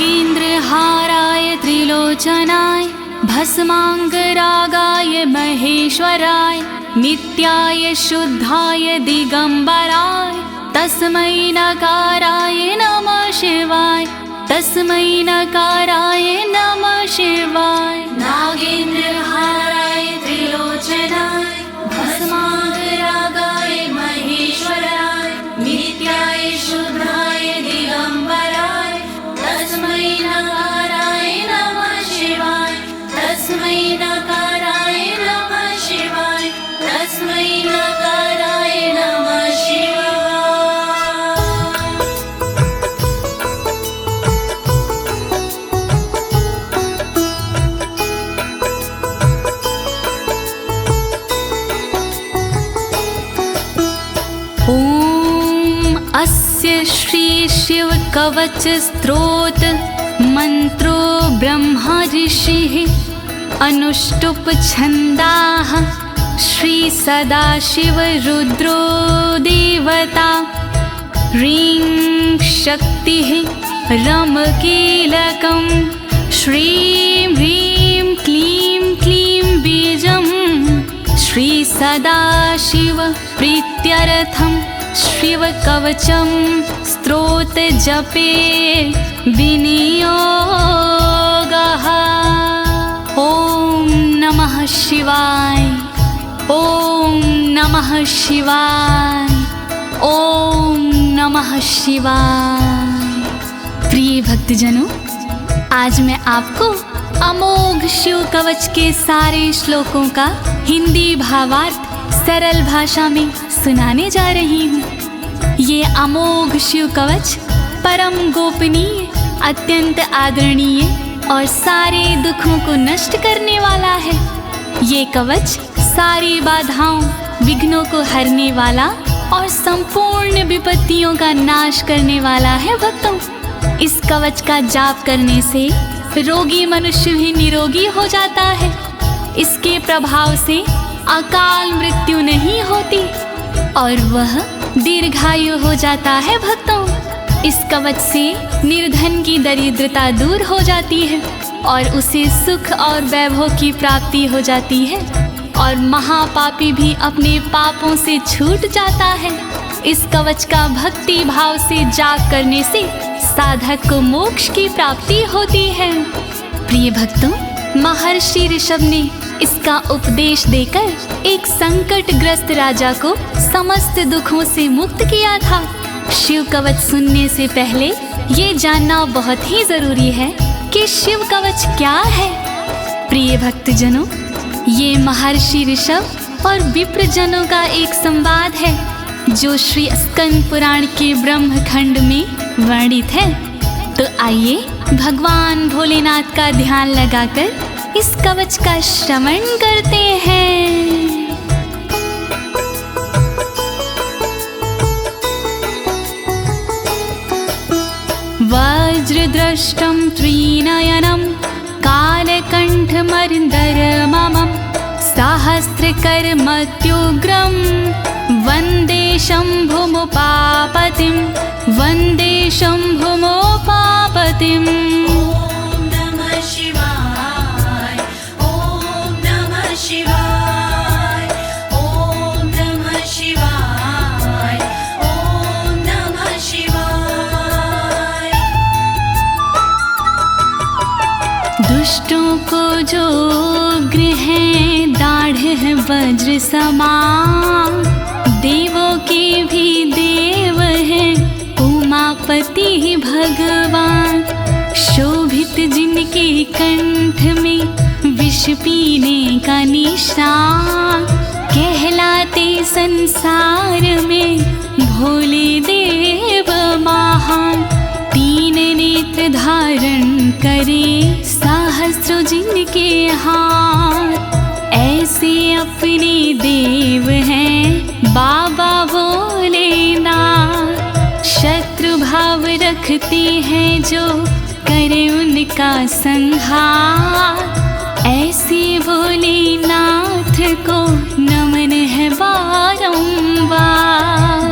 नागेन्द्रहाराय त्रिलोचनाय भस्मांगरागाय महेश्वराय नित्याय शुद्धाय दिगंबराय तस्मै नकाराय नमः शिवाय तस्मै नकाराय नमः शिवाय। नागेन्द्रहाराय त्रिलोचनाय भस्मांगरागाय महेश्वराय नित्याय शुद्धाय दिगंबराय तस्मै नकाराय नमः शिवाय तस्मै नकाराय नमः शिवाय तस्मै नकाराय नमः शिवाय। अस्य श्री शिव कवच स्तोत्र मंत्रो ब्रह्मा ऋषिः अनुष्टुप छंदाः श्री सदाशिव रुद्रो देवता ह्रीं शक्तिः रम कीलकं श्रीं ह्रीं क्लीं क्लीं बीजं श्री सदाशिव प्रीत्यर्थं शिव कवचम स्तोत्र जपे विनियोगः। ओम नमः शिवाय ओम नमः शिवाय ओम नमः शिवाय। प्रिय भक्तजनों, आज मैं आपको अमोघ शिव कवच के सारे श्लोकों का हिंदी भावार्थ सरल भाषा में सुनाने जा रही हूँ। ये अमोघ शिव कवच परम गोपनीय, अत्यंत आदरणीय और सारे दुखों को नष्ट करने वाला है। ये कवच सारी बाधाओं, विघ्नों को हरने वाला और संपूर्ण विपत्तियों का नाश करने वाला है। भक्तों, इस कवच का जाप करने से रोगी मनुष्य भी निरोगी हो जाता है। इसके प्रभाव से अकाल मृत्यु नहीं होती और वह दीर्घायु हो जाता है। भक्तों, इस कवच से निर्धन की दरिद्रता दूर हो जाती है और उसे सुख और वैभव की प्राप्ति हो जाती है और महापापी भी अपने पापों से छूट जाता है। इस कवच का भक्ति भाव से जाप करने से साधक को मोक्ष की प्राप्ति होती है। प्रिय भक्तों, महर्षि ऋषभ ने इसका उपदेश देकर एक संकटग्रस्त राजा को समस्त दुखों से मुक्त किया था। शिव कवच सुनने से पहले ये जानना बहुत ही जरूरी है कि शिव कवच क्या है। प्रिय भक्तजनों, ये महर्षि ऋषभ और विप्रजनों का एक संवाद है जो श्री स्कंद पुराण के ब्रह्मखंड में वर्णित है। तो आइए भगवान भोलेनाथ का ध्यान लगाकर इस कवच का श्रवण करते हैं। वज्रदृष्टं त्रिनयनं कालकण्ठमर्दरममं सहस्रकर्मत्युग्रं वन्दे शम्भुमुपापतिं वन्दे शम्भुमुपापतिम्। दुष्टों को जो उग्र है दाढ़ है वज्र समान, देवों के भी देव है उमापति भगवान। शोभित जिनके कंठ में विष पीने का निशान, कहलाते संसार में भोले देव महान। तीन नेत्र धारण करे सहस्रों जिनके हाथ, ऐसे अपने देव हैं बाबा भोलेनाथ। शत्रु भाव रखते हैं जो करे उनका संहार, ऐसे भोलेनाथ को नमन है बारंबार।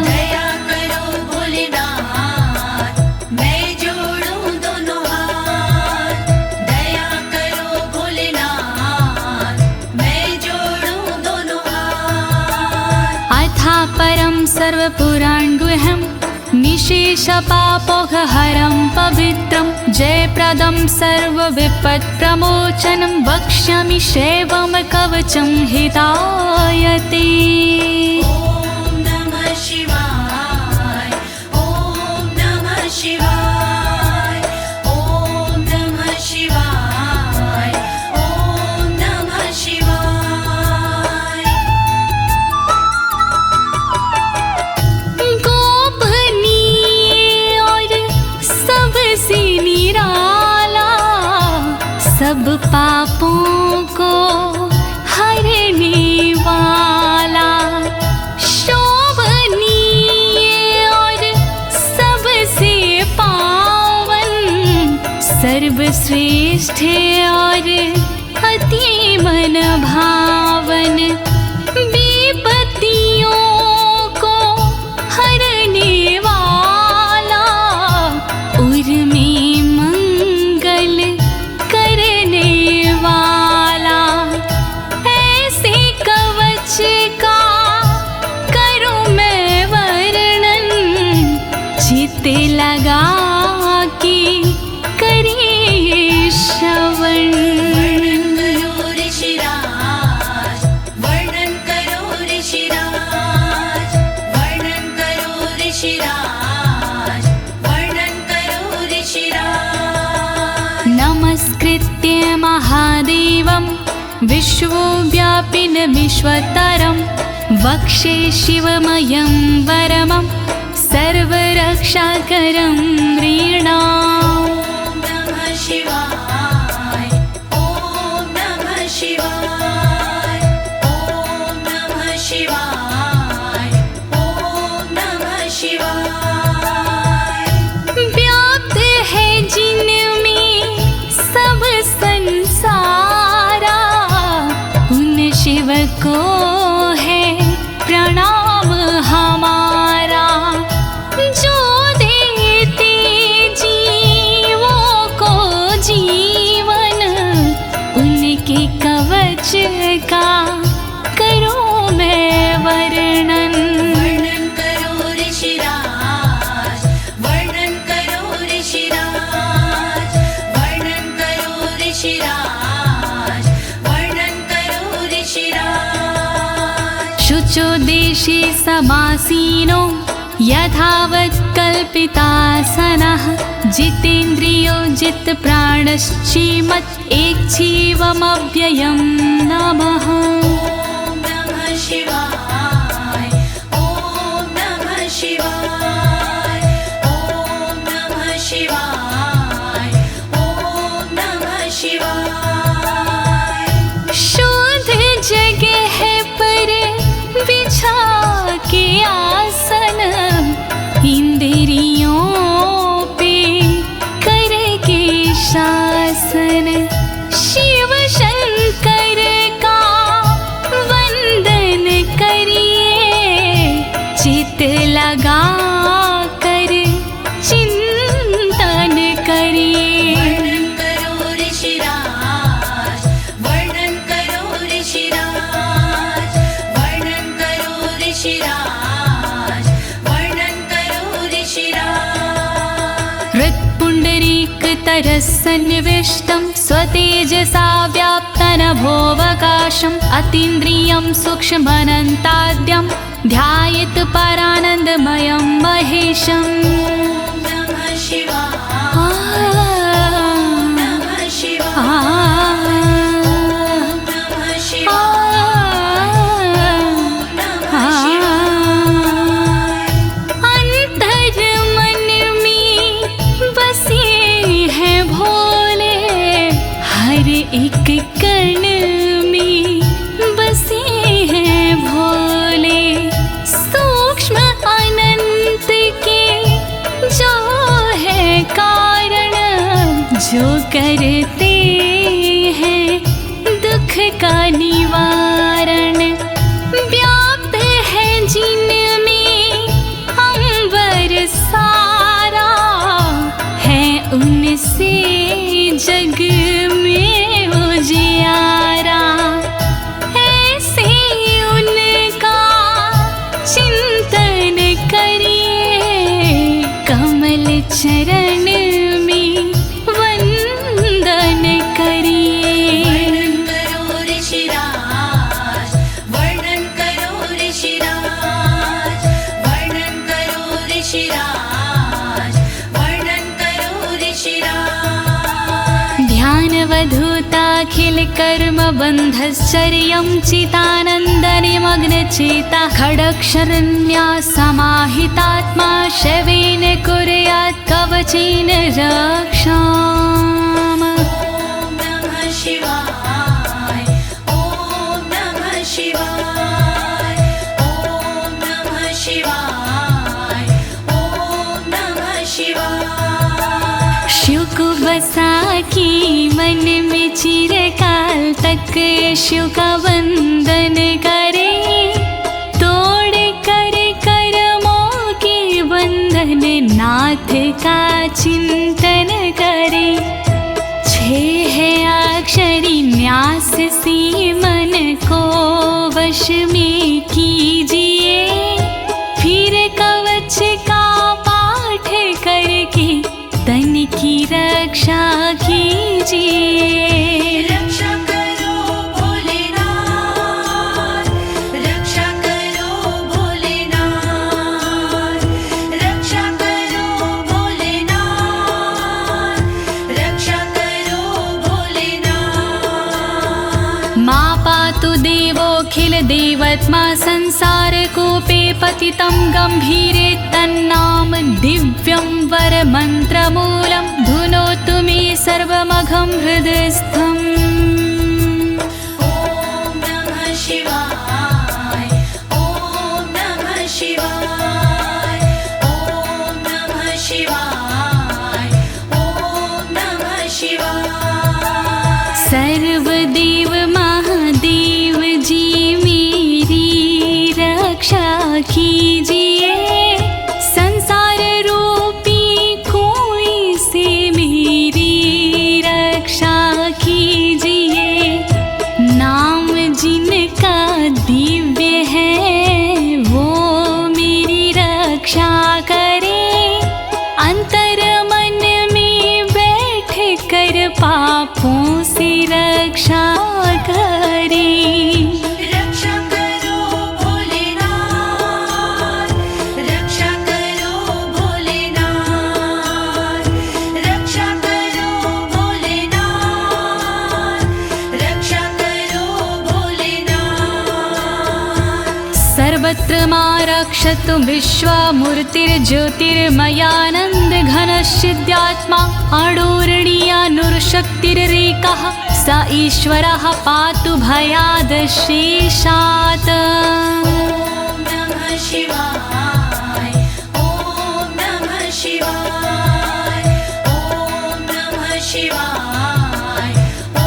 दया करो भोलेनाथ, मैं जोड़ूं दोनों हाथ, परं सर्वपुराणगुह्यं निशेषपापोघहरं पवित्रं जयप्रदं सर्वविपत्प्रमोचनं वक्ष्यामि शैवं कवचं हितायते। ॐ नमः शिवाय, ॐ नमः शिवाय, ॐ नमः शिवाय, ॐ नमः शिवाय। गोपनीय और सबसे निराला, सब पापों को हरने वाला, शोभनीय और सबसे पावन, सर्वश्रेष्ठ और अति मन भावन, विपत्तियों को हरने वाला, उर में मंगल करने वाला, ऐसे कवच का करूं मैं वर्णन, चित्त लगा के करिए श्रवण। वर्णन करो ऋषिराज, वर्णन करो ऋषिराज, वर्णन करो ऋषिराज, वर्णन करो ऋषिराज। नमस्कृत्य महादेवं विश्वव्यापिनमीश्वरं वक्षे शिवमयं वरमं सर्वरक्षाकरं नृणाम्। ॐ नमः शिवाय, ॐ नमः शिवाय, ॐ नमः शिवाय, ॐ नमः शिवाय। व्याप्त है जिनमें सब संसारा, उन शिव को है प्रणाम हमारा, जो देते जीवों को जीवन, उनके कवच का करूं मैं वर्णन। वर्णन करो ऋषिराज, वर्णन करो ऋषिराज, वर्णन करो ऋषिराज, वर्णन करो ऋषिराज। शुचो देशे समासीनो यथावत् कल्पितासनः, जितेन्द्रियो जितप्राणश्चेमत् एकजीवमव्ययं नमः। ॐ नमः शिवाय, ॐ नमः शिवाय, ॐ नमः शिवाय, ॐ नमः शिवाय। शुद्ध जगह पर बिछा के आसन, इंद्रियों पे करके शासन, शिव शंकर का वंदन करिए, चित लगा कर चिंतन करिए। वर्णन करो ऋषिराज, वर्णन करो ऋषिराज, वर्णन करो ऋषिराज, वर्णन करो ऋषिराज। हृत्पुण्डरीकतरसन्निविष्टं स्वतेजसा व्याप्तनभोऽवकाशम्, अतीन्द्रियं सूक्ष्ममनन्ताद्यं ध्यायेत् परानन्दमयं महेशम्। ॐ नमः शिवाय, नमः शिवाय, नमः शिवाय, नमः शिवाय। अंतर मन में बसे हैं भोले, हर एक कण में बसे हैं भोले, सूक्ष्म अनंत के जो है कारण, जो करते हैं दुख का निवारण, व्याप्त है जिनमें अंबर सारा, है उनसे जग में उजियारा, ऐसे उनका चिंतन कर्मबन्धश्चर्यं चितानन्दनिमग्नचेता खडक्षरण्या समाहितात्मा शवेन कुर्यात् कवचेन रक्षाम्। ॐ नमः शिवाय ॐ नमः शिवाय ॐ नमः शिवाय ॐ नमः शिवाय। शिव को बसा की मन में चिरकाल तक शिव का वंदन करे, तोड़ कर कर्मों के बंधन नाथ का चिंतन करे। छह अक्षरी न्यास सी मन को वश में कीजिए, फिर कवच का पाठ करके तन की रक्षा कीजिए। रक्षा करो भोलेनाथ, रक्षा करो भोलेनाथ, रक्षा करो भोलेनाथ, रक्षा करो भोलेनाथ। मां पातु देवोऽखिल देवत्मा संसार कूपे पतितं गंभीरे तन्नाम दिव्यं वरमन्त्रमूलं धुनोतु मे सर्वमघं हृदयस्थम्। ॐ नमः शिवाय ॐ नमः शिवाय ॐ नमः शिवाय ॐ नमः शिवाय। सर्वदेव महादेव जी मेरी रक्षा कीजिए, संसार रूपी कोई से मेरी रक्षा कीजिए। नाम जिनका दिव्य है वो मेरी रक्षा करे, अंतर मन में बैठ कर पापों से रक्षा करे। रक्षा करो भोलेनाथ, रक्षा करो भोलेनाथ, रक्षा करो भोलेनाथ, रक्षा करो भोलेनाथ। सर्वत्र मां रक्षतु विश्वमूर्तिर्ज्योतिर्मयानन्द घनश्चिद्यात्मा अडोरणीयानुर्शक्तिरेकः स ईश्वरः पातु भयादशेषात्। ॐ नमः शिवाय ॐ नमः शिवाय ॐ नमः शिवाय ॐ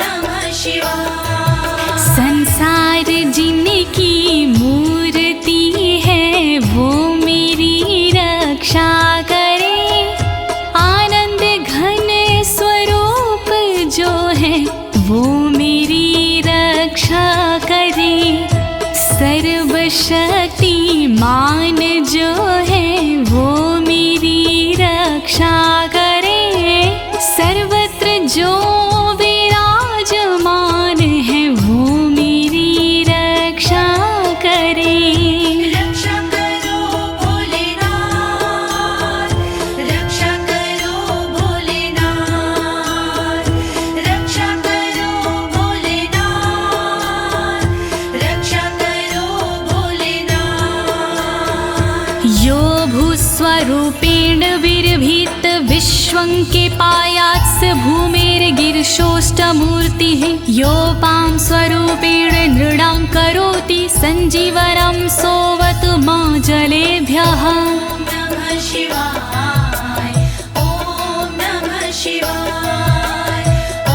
नमः शिवाय। संसार जिनकी मूर्ति है वो मेरी रक्षा करे, आनंद घन स्वरूप जो है वो मेरी रक्षा करे। सर्वशक्तिमान जो है वो मेरी रक्षा करे, सर्वत्र जो विराजमान है वो मेरी रक्षा करे। रक्षा करो भोलेनाथ, रक्षा करो भोलेनाथ, रक्षा करो भोलेनाथ, रक्षा करो भोलेनाथ। यो भूस्वरूपेण विर्भीत विश्वं के पायात् स भूमेर्गिरिशोष्टमूर्तिः, योपां स्वरूपेण नृणां करोति सञ्जीवनं सोऽवतु मां जलेभ्यः। ॐ नमः शिवाय ॐ नमः शिवाय ॐ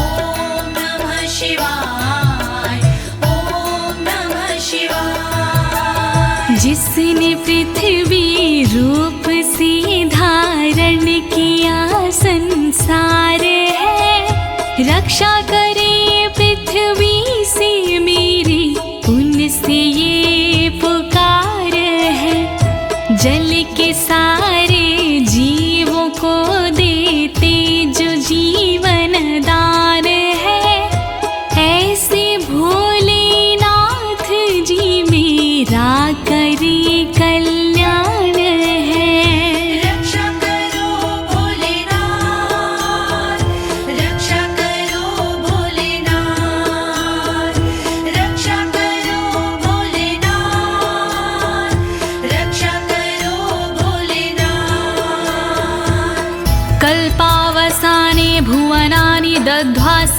नमः शिवाय ॐ नमः शिवाय। जिसने पृथ्वी रूप से धारण किया संसार है, रक्षा करे पृथ्वी से मेरी उनसे ये पुकार है। जल के सारे जीवों को देते जो जीवन दान है, ऐसे भोलेनाथ जी मेरा करे कल्याण है। रक्षा करो भोलेनाथ, रक्षा करो भोलेनाथ,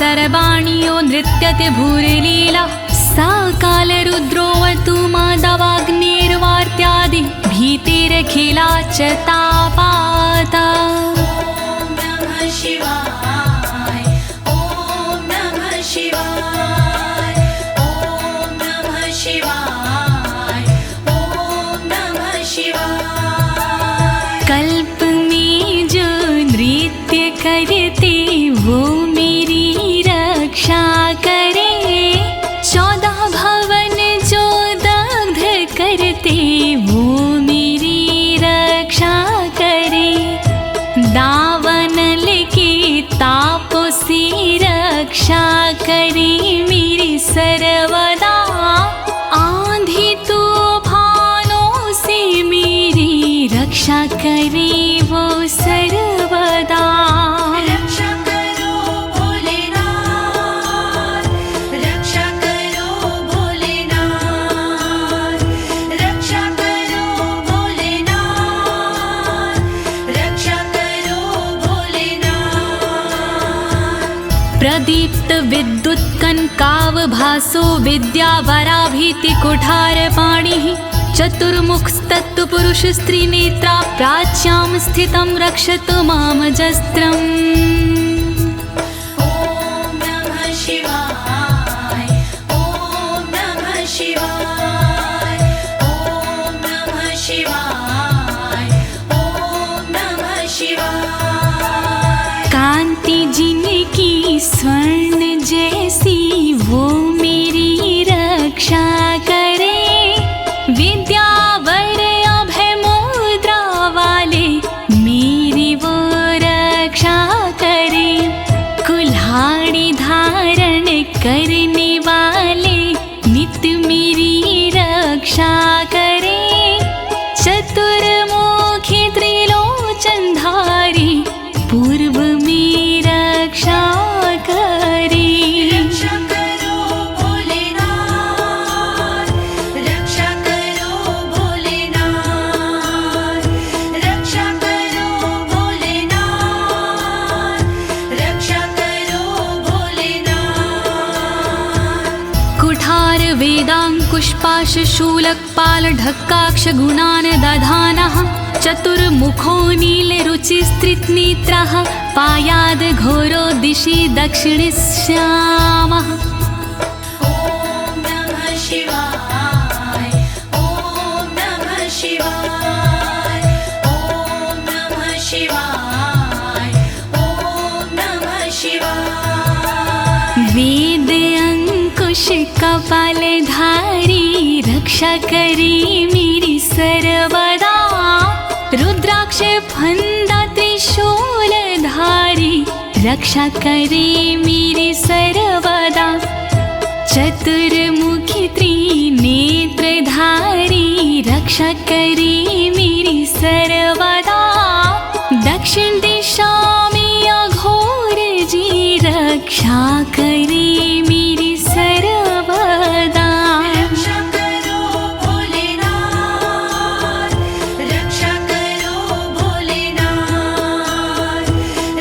सर्वाणि यो नृत्यते भूरिलीला सा कालरुद्रोऽवतु माधवाग्निर्वार्त्यादि भीतिरखिला च तापाता। ॐ नमः शिवाय ॐ नमः शिवाय ॐ नमः शिवाय ॐ नमः शिवाय। कल्प में जो नृत्य करते वो मेरी रक्षा करे, 14 भवन जो दग्ध करते वो मेरी रक्षा करे। दावानल के तापों से रक्षा करे मेरी सर्वदा, आंधी तूफानों से मेरी रक्षा करे वो सर्वदा। रक्षा करो भोलेनाथ, रक्षा करो भोलेनाथ, रक्षा करो भोलेनाथ, रक्षा करो भोलेनाथ। प्रदीप्त विद्युत कनकावभासो विद्यावराभीति कुठार पाणिः, चतुर्मुखस्तत्पुरुष स्त्रीनेत्रा प्राच्यां स्थितं रक्षतु मामजस्त्रम्। ॐ नमः शिवाय ॐ नमः शिवाय ॐ नमः शिवाय ॐ नमः शिवाय। कांति जिनकी स्वर्ण जैसी वो मेरी रक्षा करे, विद्यावर अभय मुद्रा वाले मेरी वो रक्षा करे। कुल्हाड़ी धारण करने वाले नित्य मेरी रक्षा करे। चतुर्मुखी त्रिलोचनधारी पूर्व में रक्षा करे। रक्षा करो भोलेनाथ, रक्षा करो भोलेनाथ, रक्षा करो भोलेनाथ, रक्षा करो भोलेनाथ। कुठार वेदांकुशपाश शूलकपाल ढक्काक्ष गुणान् दधानः, चतुर्मुखो नीलरुचिस्त्रिनेत्रः पायाद् घोरो दिशि दक्षिणश्यामः। ॐ नमः शिवाय ॐ नमः शिवाय ॐ नमः शिवाय ॐ नमः शिवाय। वेद अंकुश कपालधारी रक्षा करे मेरी सर्वदा, रुद्राक्ष फंदा त्रिशूलधारी रक्षा करे मेरी सर्वदा। चतुर्मुखी त्रिनेत्रधारी रक्षा करे मेरी सर्वदा। दक्षिण दिशा में अघोर जी रक्षा करे मेरी सर्वदा। रक्षा करो भोलेनाथ, रक्षा करो भोलेनाथ,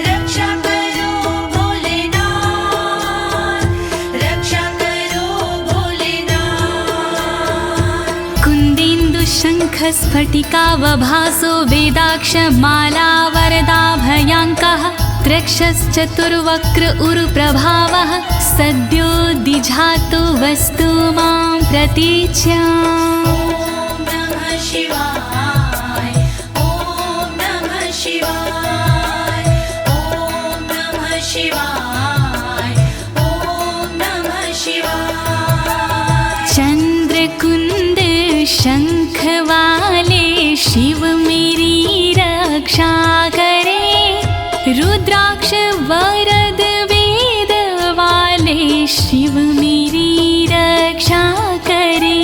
रक्षा करो भोलेनाथ, रक्षा करो भोलेनाथ। कुन्देन्दु शङ्ख स्फटिकावभासो वेदाक्ष माला वरदाभयाङ्कः, त्रक्षश्चतुर्वक्र उरुप्रभावः सद्यो दिझातु वस्तु मां प्रतीच्याम्। ॐ नमः शिवाय ॐ नमः शिवाय ॐ नमः शिवाय ॐ नमः शिवाय। चंद्रकुंद शंख वाले शिव मेरी रक्षा करे, रुद्राक्ष वरद वेद वाले शिव मेरी रक्षा करे।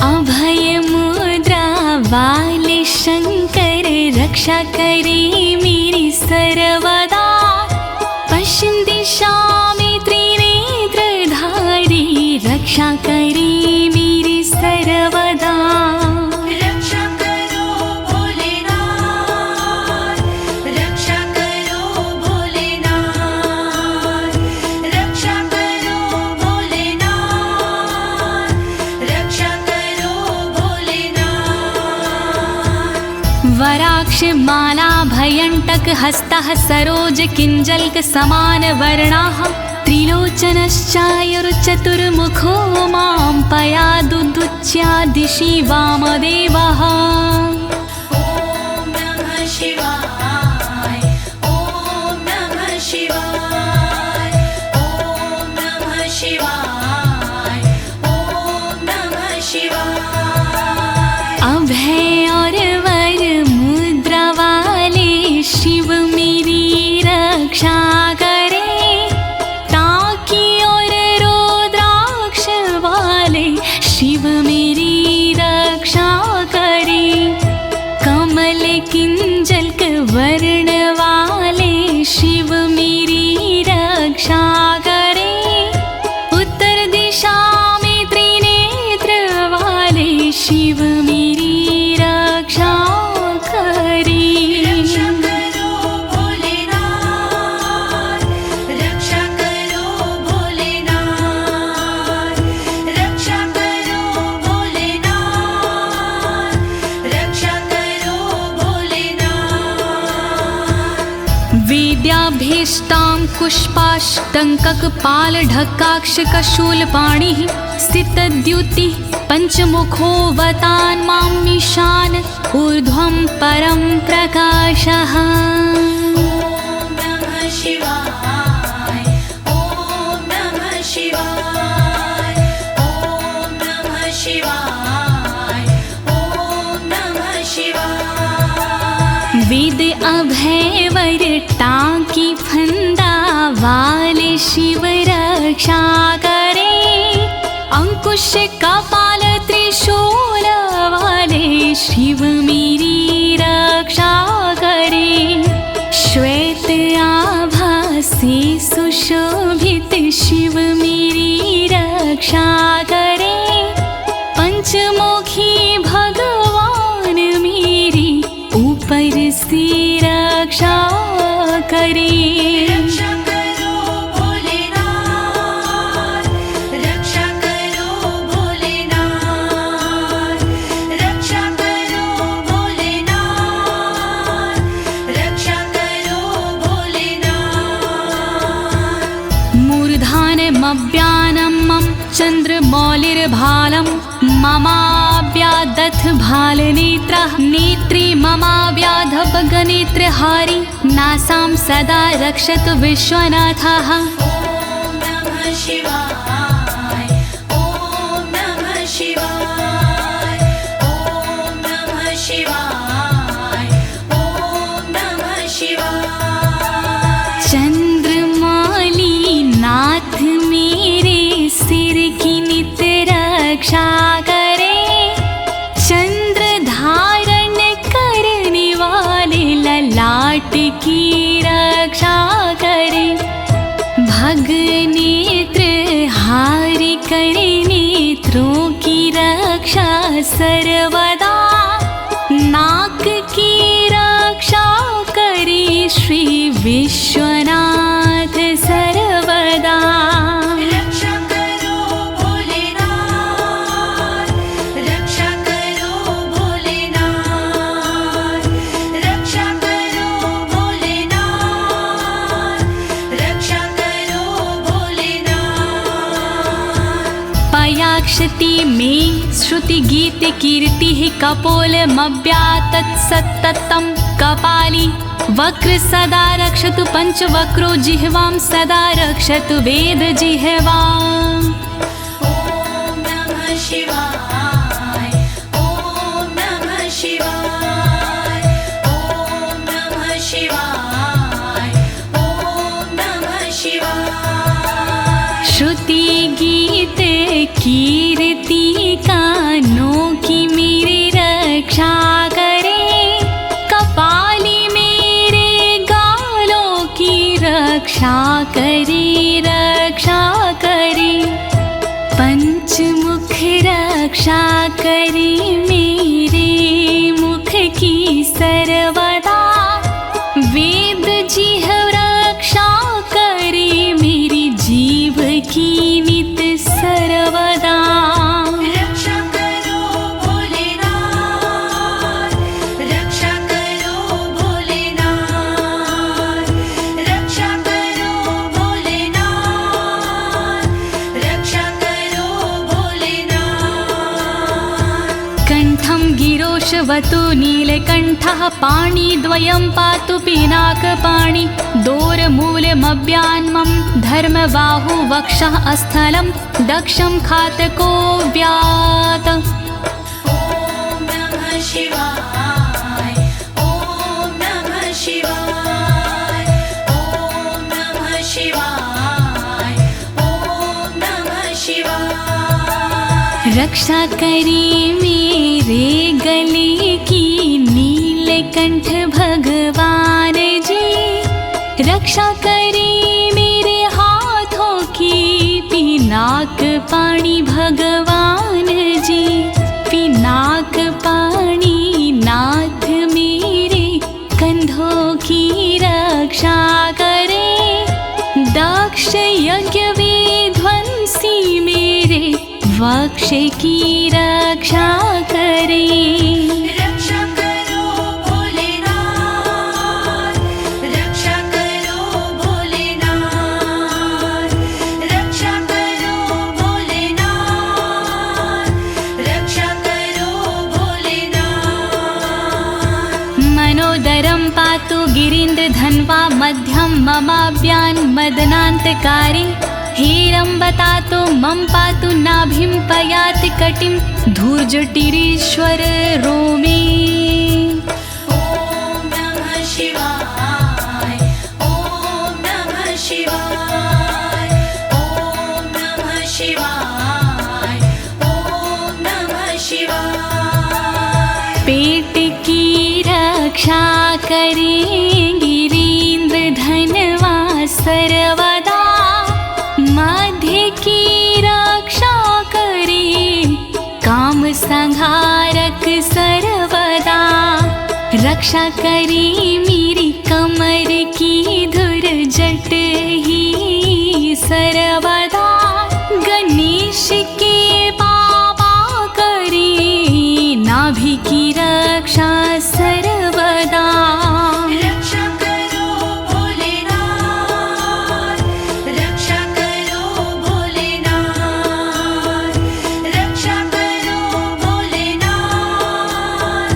अभय मुद्रा वाले शंकर रक्षा करे मेरी सर्वदा। पश्चिम दिशा में त्रिनेत्रधारी रक्षा करे मेरी सर्वदा। रक्षा करो भोलेनाथ, रक्षा करो भोलेनाथ, रुद्राक्ष माला भयंटक हस्तः सरोज किंजल्क समान वर्णाः त्रिलोचनश्चायुर्चतुर्मुखो मां पयादुदुच्या दिशि वामदेवः। ॐ नमः शिवाय ॐ नमः शिवाय ॐ नमः शिवाय ॐ नमः शिवाय। अभय और वर मुद्रा वाले शिव मेरी रक्षा करे, ताकि और रुद्राक्ष वाले शिव मेरी रक्षा करे। कमल किंजल्क वर्ण वाले शिव मेरी रक्षा करे। उत्तर दिशा में त्रिनेत्र वाले शिव मेरी रक्षा करे। रक्षा करो भोलेनाथ, रक्षा करो भोलेनाथ, रक्षा करो भोलेनाथ, रक्षा करो भोलेनाथ। वेद्याभीष्टां पुष्पाष्टङ्ककपालढक्काक्षकशूलपाणिः स्थितद्युतिः पञ्चमुखोऽवतान् मामीशान ऊर्ध्वं परं प्रकाशः। ॐ नमः शिवाय ॐ नमः शिवाय ॐ नमः शिवाय ॐ नमः शिवाय। वेद अभय वर टांकी फंदा वाले शिव रक्षा करे। अंकुश कपाल त्रिशूल वाले शिव मेरी रक्षा करे। श्वेत आभा से सुशोभित शिव मेरी रक्षा करे। पंचमुखी भगवान मेरी ऊपर से रक्षा करे। रक्षा करो भोलेनाथ, रक्षा करो भोलेनाथ, रक्षा करो भोलेनाथ, रक्षा करो भोलेनाथ। मूर्धानमव्यानं मम चन्द्रमौलिर्भालं ममाव्यादथ भालनेत्रः नेत्री ममाव्याधपगनेत्रहारी नासां सदा रक्षतु विश्वनाथः। ॐ नमः शिवाय ॐ नमः शिवाय ॐ नमः शिवाय ॐ नमः शिवाय। चंद्रमौली नाथ मेरे सिर की नित रक्षा करे। चंद्र धारण करने वाले ललाट की रक्षा करे। भग नेत्र हारि करे नेत्रों की रक्षा सर्वदा। नाक की रक्षा करे श्री विश्वनाथ सर्वदा। रक्षा करो भोलेनाथ, रक्षा करो भोलेनाथ, रक्षा करो भोलेनाथ, रक्षा करो भोलेनाथ। पयाक्षति में श्रुति गीत कीर्ति कपोलमव्यातत् सत्ततं कपाली वक्र सदा रक्षतु पंचवक्रो जिह्वां सदा रक्षतु वेद जिह्वाम्। ॐ नमः शिवाय ॐ नमः शिवाय ॐ नमः शिवाय ॐ नमः शिवाय। श्रुति गीत कीर्ति कानों की मेरी रक्षा करे। कपाली मेरे गालों की रक्षा करे रक्षा करे। पंचमुख रक्षा करे मेरे मुख की सर्वदा। वेद जिह्व रक्षा करे मेरी जीव की नित सर्वदा। रक्षा करो भोलेनाथ, रक्षा करो कण्ठं गिरोशवतु नीलकण्ठः पाणिद्वयं पातु पिनाकपाणि दोरमूलमव्यान्मं धर्मबाहु वक्षः अस्थलं दक्षं खातको व्यात्। ॐ नमः शिवाय ॐ नमः शिवाय ॐ नमः शिवाय ॐ नमः शिवाय। रक्षा करे मेरे गले की नीलकंठ भगवान जी, रक्षा करे मेरे हाथों की पिनाक पाणी भगवान जी, पिनाक पाणी नाथ मेरे कंधों की रक्षा करे, दक्ष यज्ञ विध्वंसी मेरे वक्ष की रक्षा करे। रक्षा करो भोलेनाथ, रक्षा करो भोलेनाथ, रक्षा करो भोलेनाथ, रक्षा करो भोलेनाथ। मनोदरं पातु गिरीन्द्रधन्वा मध्यं ममाव्यान् मदनान्तकारी, हेरम्बतातो मम पातु नाभिं पयाति कटिं धूर्जटिरीश्वर रोमे। ॐ नमः शिवाय ॐ नमः शिवाय ॐ नमः शिवाय ॐ नमः शिवाय। पेट की रक्षा करें गिरीन्द्रधनवा सर्वदा, मध्य की रक्षा करे काम संहारक सर्वदा, रक्षा करे मेरी कमर की धुरजट ही सर्वदा, गणेश के बाबा करे नाभि की रक्षा सर्वदा। रक्षा करो भोलेनाथ, रक्षा करो भोलेनाथ, रक्षा करो भोलेनाथ,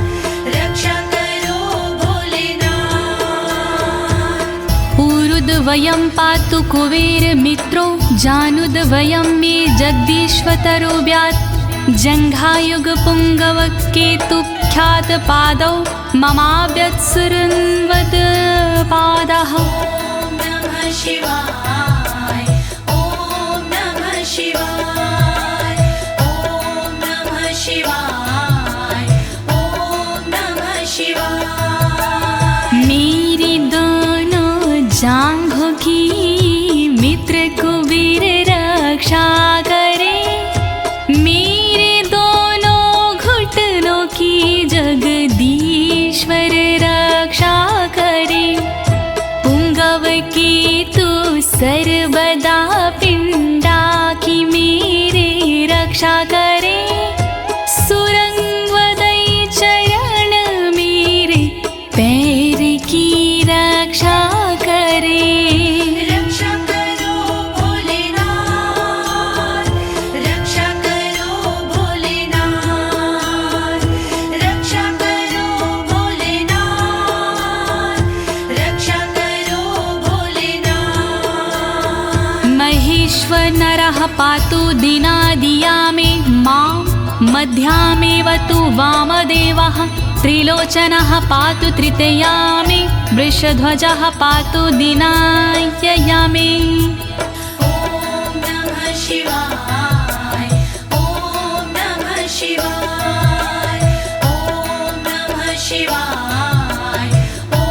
रक्षा करो भोलेनाथ। ऊरुद्वयं पातु कुबेर मित्रो, जानुद्वयं मे जगदीश्वतरो व्यात्, जङ्घायुग पुङ्गव केतुख्यात पादौ ममाव्यत्सुरन्वद पादः। ॐ नमः शिवाय ॐ नमः शिवाय ॐ नमः शिवाय ॐ नमः शिवाय। मेरी दोनों जांघों की मित्र कुबेर रक्षा करे, मेरे दोनों घुटनों की जगदीश्वर रक्षा करे, पुंगव की तू सर्वदा पिंडा की मेरे रक्षा करे, सुरंगवदई चरण मेरे पैर की रक्षा करे। रक्षा करो भोलेनाथ, रक्षा करो भोलेनाथ, रक्षा करो भोलेनाथ, रक्षा करो भोलेनाथ। महेश्वर नरः पातु दिनादिया मे मां, मध्यामेव तु वामदेवः, त्रिलोचनः पातु तृतीया मे, वृषध्वजः पातु दिनायया मे। ॐ नमः शिवाय ॐ नमः शिवाय ॐ नमः शिवाय ॐ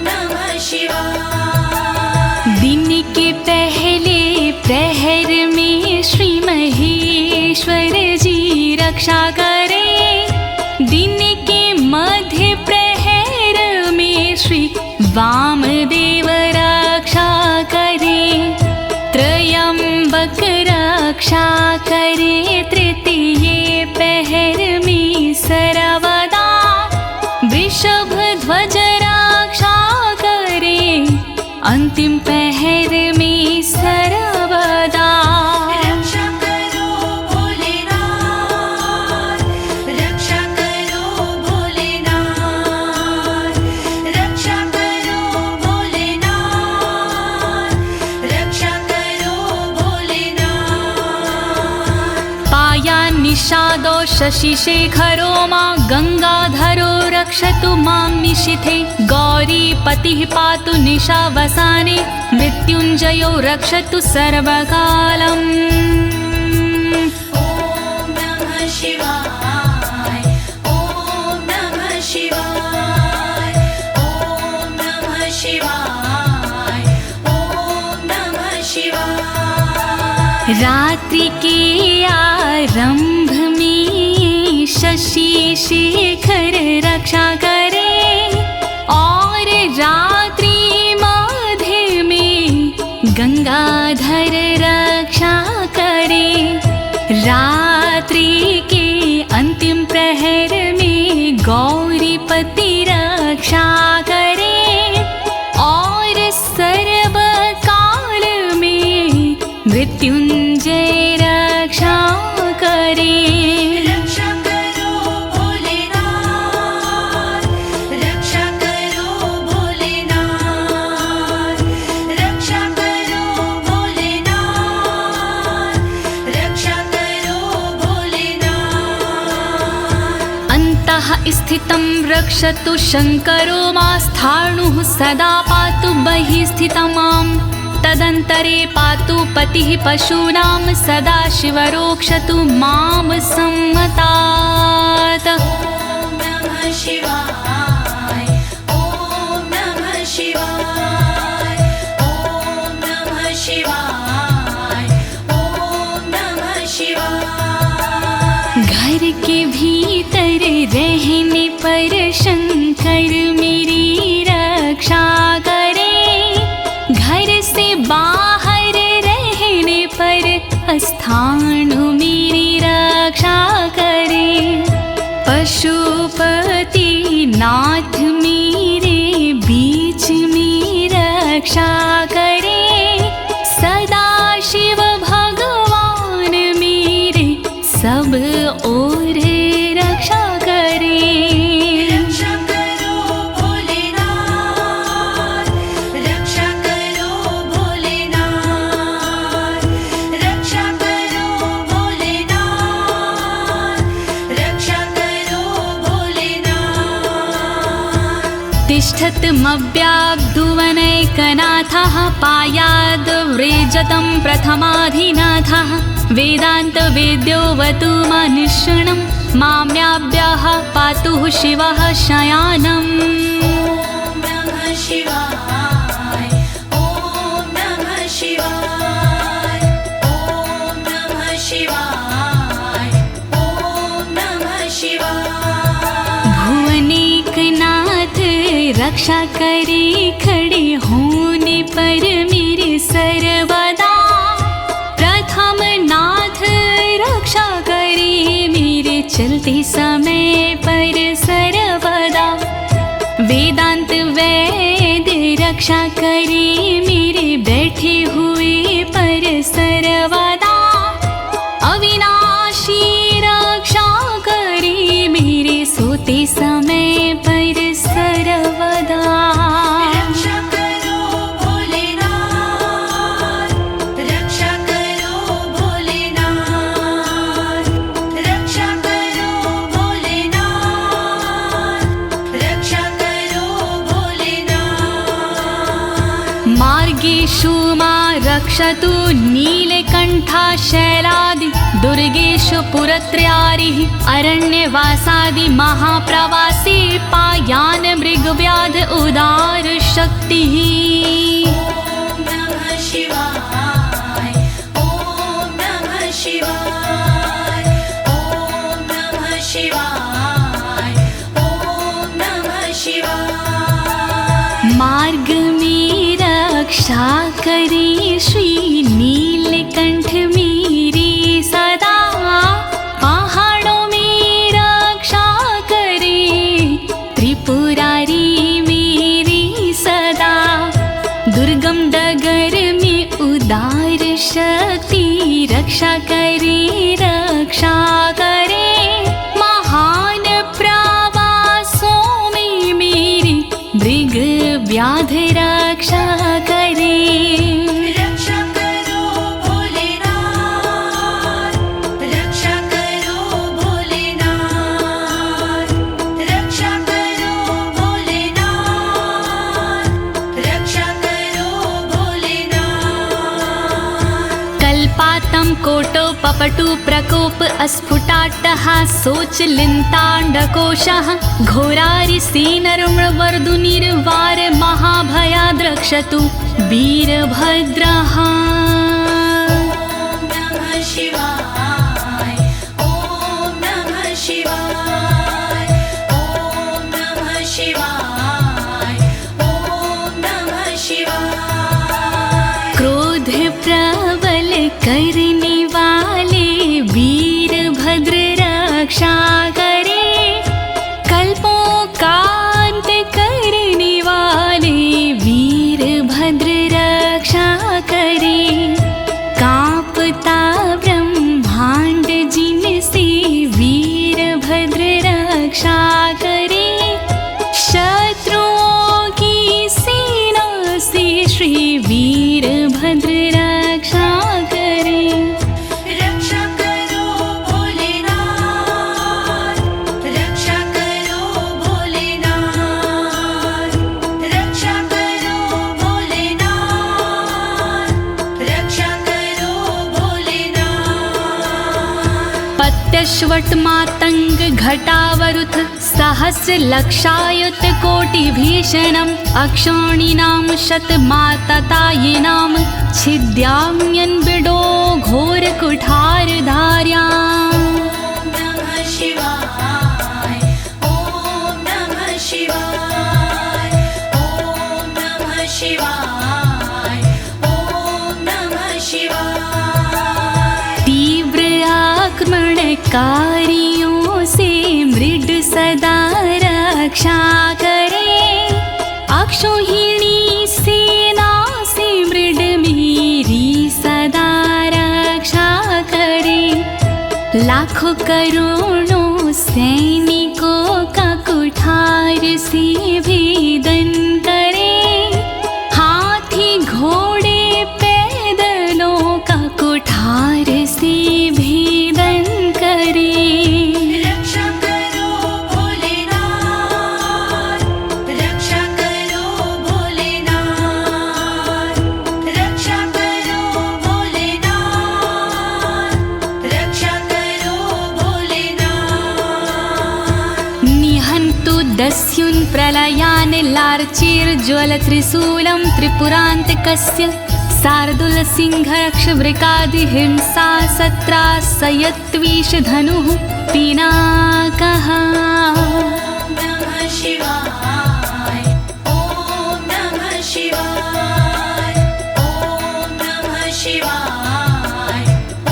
नमः शिवाय। दिन के पहले प्रहर में श्री महेश्वर जी रक्षा करे, दिन के मध्य प्रहर में श्री वामदेव रक्षा करे, त्रयंबक रक्षा करे, तृतीय पहर में सर्वदा, वृषभ ध्वज रक्षा करे, अंतिम पहर में सर्वदा। रक्षा करो भोलेनाथ, रक्षा निषादो शशिशेखरो मां गङ्गाधरो रक्षतु मां निशिथे गौरीपतिः पातु निशावसाने मृत्युञ्जयो रक्षतु सर्वकालम् ॐ नमः शिवाय ॐ नमः शिवाय ॐ नमः शिवाय ॐ नमः शिवाय। रात्रि के आरंभ में शशि शेखर रक्षा करे और रात्रि मध्य में गंगाधर रक्षा करे। रात्रि के अंतिम प्रहर में गौरीपति रक्षा करे और सर्वकाल में मृत्युंजय रक्षा करे। रक्षा करो भोलेनाथ रक्षा करो भोलेनाथ रक्षा करो भोलेनाथ रक्षा करो भोलेनाथ। अन्तः स्थितं रक्षतु शङ्करो मास्थाणुः सदा पातु बहिः स्थितं माम् तदन्तरे पातु पतिः पशूनां सदा शिवरोक्षतु मां सम्मतात्। ॐ नमः शिवाय ॐ नमः शिवाय ॐ नमः शिवाय ॐ नमः शिवाय। घर के भीतर रहने पर शंकर मेरी रक्षा करे घर से बाहर रहने पर स्थान मेरी रक्षा करे। पशुपति नाथ मेरे बीच में रक्षा करे सदा शिव भगवान मेरे सब ओर रक्षा करे। रक्षा करो भोलेनाथ रक्षा करो भोलेनाथ रक्षा करो भोलेनाथ रक्षा करो भोलेनाथ। तिष्ठतमव्याब्धुवनैकनाथः पायाद्व्रेजतं प्रथमाधिनाथः वेदान्तवेद्योऽवतु मनुष्यणं माम्याभ्यः पातु शिवः शयानम्। ॐ नमः शिवाय ॐ नमः शिवाय ॐ नमः शिवाय ॐ नमः शिवाय। भुवनेकनाथ रक्षा करे खड़े होने पर मेरे सर्वदा प्रथम नाथ रक्षा करे मेरे चलते समय पर सर्वदा। वेदांत वैद्य रक्षा करे मेरे बैठे हुए पर सर्वदा। अविनाशी रक्षा करे मेरे सोते समय पर सर्वदा। रक्षा करो भोलेनाथ रक्षा करो भोलेनाथ रक्षा करो भोलेनाथ रक्षा करो भोलेनाथ। मार्गेषु मां रक्षतु नीलकण्ठा शैलादि दुर्गेषु पुरत्रयारिः अरण्यवासादि महाप्रवासी पायान् मृगव्याध उदार शक्तिः। ॐ नमः शिवाय ॐ नमः शिवाय ॐ नमः शिवाय ॐ नमः शिवाय। मार्ग में रक्षा करे श्री नीलकंठ मेरी सदा। पहाड़ों में रक्षा करे त्रिपुरारी मेरी सदा। दुर्गम डगर में उदार शक्ति रक्षा करे महान प्रवासों में मेरी मृग व्याध रक्षा करे। रक्षा करो भोलेनाथ रक्षा करो पपटु प्रकोप अस्फुटाट्टहासोच लिन्ताण्डकोशः घोरारिसेनर्मवर्दुनिर्वार महाभयाद्रक्षतु वीरभद्रः। शिवाय ॐ नमः शिवाय ॐ नमः शिवाय ॐ नमः शिवाय। क्रोध प्रबल करने वाले वीरभद्र रक्षा करे, कल्पों का अंत करने वाले वीरभद्र रक्षा करे। कांपता ब्रह्मांड जिनसे वीरभद्र रक्षा करे, शत्रुओं की सेना से श्री वीरभद्र रक्षा करे। रक्षा करो भोलेनाथ, रक्षा करो भोलेनाथ, रक्षा करो भोलेनाथ, रक्षा करो भोलेनाथ। पत्यश्वट मातंग घटावरुथ सहस्र लक्षायुत कोटि भीषणम् अक्षौणीनां शतमाततायिनां छिद्याम्यन् बिडो घोर कुठार धार्याम्। नमः शिवाय ॐ नमः शिवाय ॐ नमः शिवाय ॐ नमः शिवाय। तीव्र आक्रमणकारियों से मृड सदा रक्षा करे, अक्षौहिणी सेना से मृड मेरी सदा रक्षा करे। लाखों करोड़ों सैनिकों का कुठार से भेदन करे, हाथी घोड़े पैदलों का कुठार से भेदन करे। रक्षा करो भोलेनाथ, रक्षा करो भोलेनाथ, रक्षा करो भोलेनाथ, रक्षा करो भोलेनाथ। निहन्तु दस्युन् प्रलयान् लार्चेर्ज्वलत्रिशूलं त्रिपुरान्तकस्य शार्दूलसिंहरक्षवृकादिहिंसा सत्रासयत्विषधनुः पिनाकः। नमः शिवाय ॐ नमः शिवाय ॐ नमः शिवाय ॐ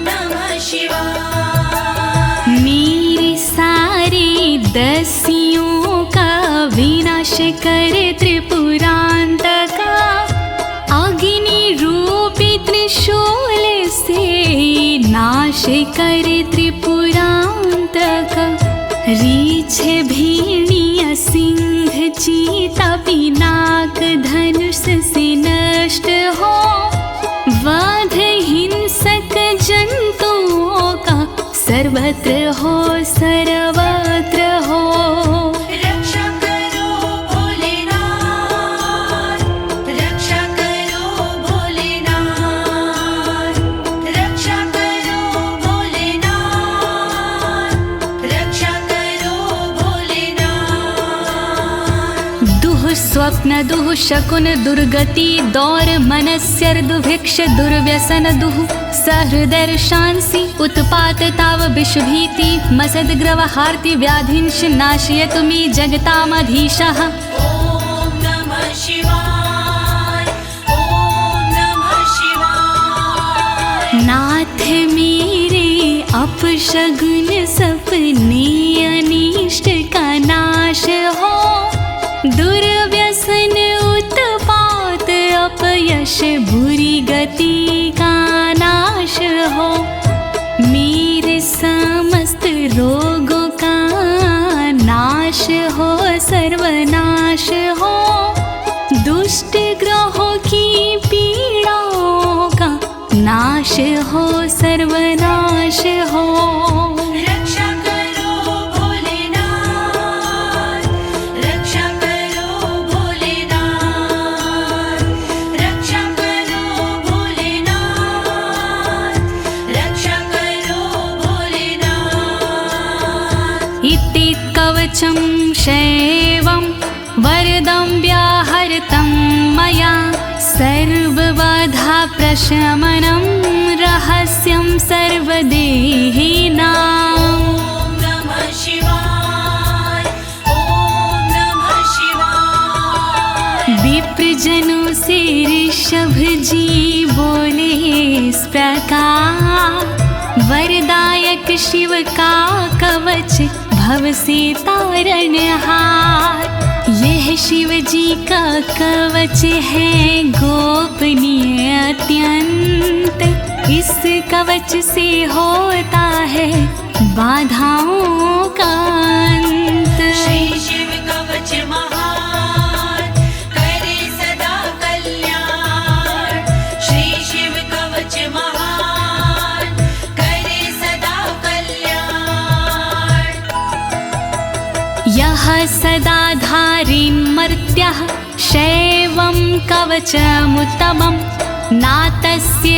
नमः शिवाय। मेरे सारे दस्युओं का विनाश करे त्रिपुरान्तका, अग्नि रूपी त्रिशूल से नाश करे त्रिपुरान्तका। रीछ भेड़िया सिंह चीता पिनाक धनुष से नष्ट हो, वध हिंसक जंतुओं का सर्वत्र हो सर्वत्र हो। रक्षा करो भोलेनाथ, रक्षा करो भोलेनाथ, रक्षा करो भोलेनाथ, रक्षा करो भोलेनाथ। दुः स्वप्न दुः शकुन दुर्गति दौर मनस्यर दुभिक्ष दुर्व्यसन दुः सहृदर्शांसि उत्पात ताव विषभीति मसद्ग्रवहार्ति व्याधिंश नाशयतु मे जगतामधीशः। ॐ नमः शिवाय ॐ नमः शिवाय। नाथ मेरे अपशगुन सपने अनिष्ट का नाश हो, दुर्व्यसन उत्पात अपयश बुरी गति का नाश हो। मेरे समस्त रोगों का नाश हो सर्वनाश हो, दुष्ट ग्रहों की पीड़ाओं का नाश हो सर्वनाश हो। रक्षा करो भोलेनाथ, रक्षा करो भोलेनाथ, रक्षा करो भोलेनाथ, कवचं शैवं वरदं व्याहृतं मया सर्वबाधा प्रशमनं रहस्यं सर्वदेहिनां। नमः शिवाय ॐ नमः शिवाय। विप्रजनों से ऋषभ जी बोले इस प्रकार, वरदायक शिव का कवच भव से तारणहार। यह शिव जी का कवच है गोपनीय अत्यंत, इस कवच से होता है बाधाओं का अंत। श्री शिव कवच महान करे सदा कल्याण। श्री शिव कवच महान करे सदा कल्याण। यः सदा धारिन्मर्त्यः शैवं कवचमुत्तमं, नातस्य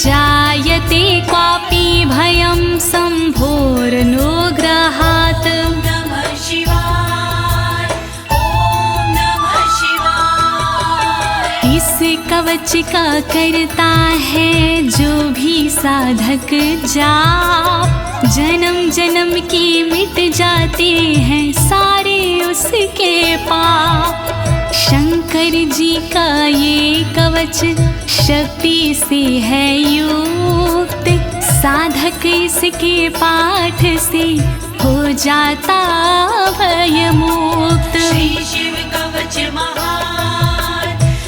जायते क्वापि भयं शम्भोरनुग्रहात्। नमः शिवाय ॐ नमः शिवाय। इस कवच का करता है जो भी साधक जाप, जन्म जन्म के मिट जाते हैं सारे उसके पाप। शंकर जी का ये कवच शक्ति से है युक्त, साधक इसके पाठ से हो जाता भयमुक्त। श्री शिव कवच महान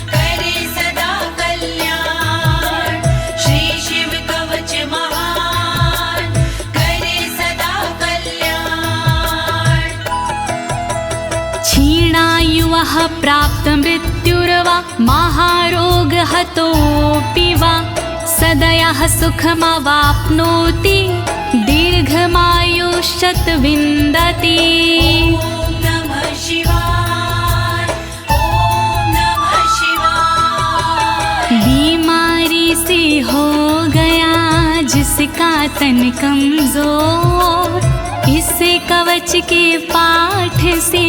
करे सदा कल्याण। श्री शिव कवच महान करे सदा कल्याण। क्षीणायुः प्राप्त मृत्युर्वा महारोगहतोऽपि वा, सदयः सुखमवाप्नोति दीर्घमायुष्यत् विन्दति। ॐ नमः शिवाय ॐ नमः शिवाय। बीमारी से हो गया जिसका तन कमजोर, इस कवच के पाठ से